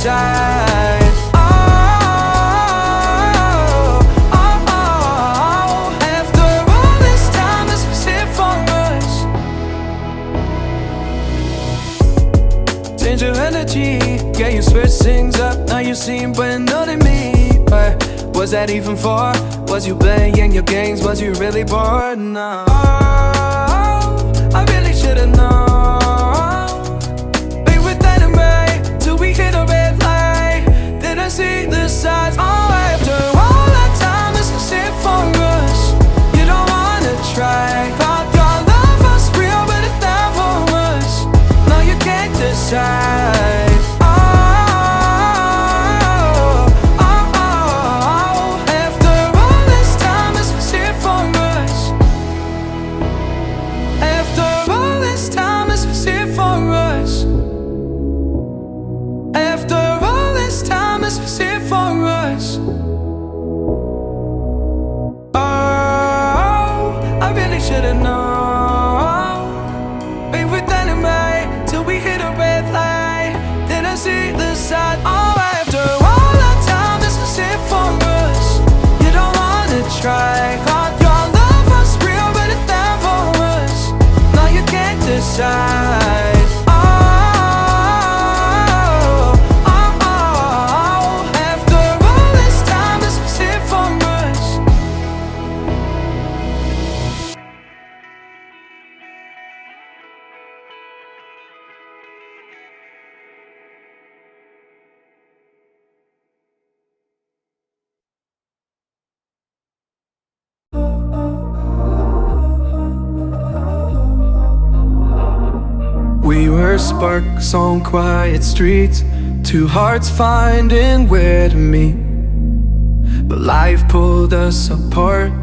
decide. After all this time, this was it for us. Change your energy, yeah, you switch things up. Now you seem brand new to me. But was that even for? Was you playing your games? Was you really bored? No, I really should've known. They were dynamite till we hit a red light. Didn't see the signs. After all that time, this is it for us. You don't wanna try. Thought your love was real, but it never was. Now you can't decide. Should've known. We were dynamite till we hit a red light. Didn't see the side. After all that time, this was it for us. You don't wanna try. Thought your love was real, but it never was. Now you can't decide. We were sparks on quiet streets, two hearts finding where to meet. But life pulled us apart,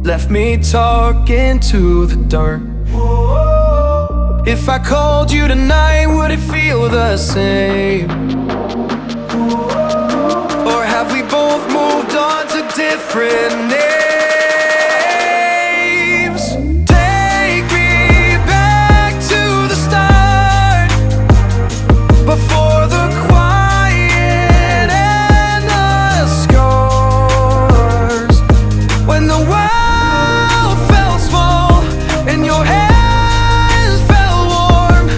left me talking to the dark. If I called you tonight, would it feel the same? Or have we both moved on to different names? Before the quiet and the scars, when the world felt small and your hands felt warm,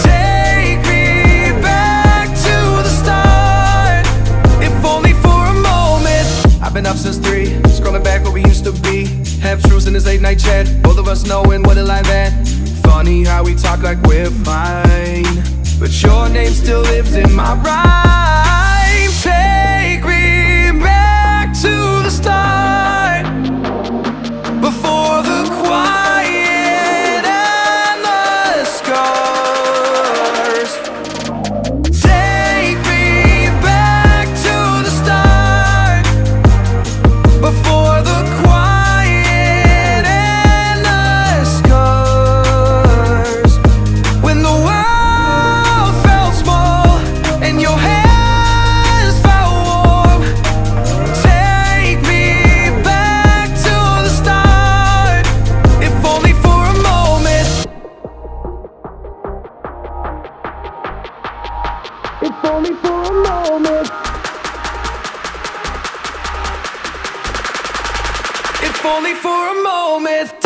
take me back to the start, if only for a moment. I've been up since 3, scrolling back where we used to be. Half truths in this late night chat, both of us knowing what a lie that. Funny how we talk like we're fine, but your name still lives in my rhyme. Take me back to the start, before the quiet and the scars. Take me back to the start, before the quiet and the scars. When the world and your hands felt warm, take me back to the start, if only for a moment. If only for a moment. If only for a moment.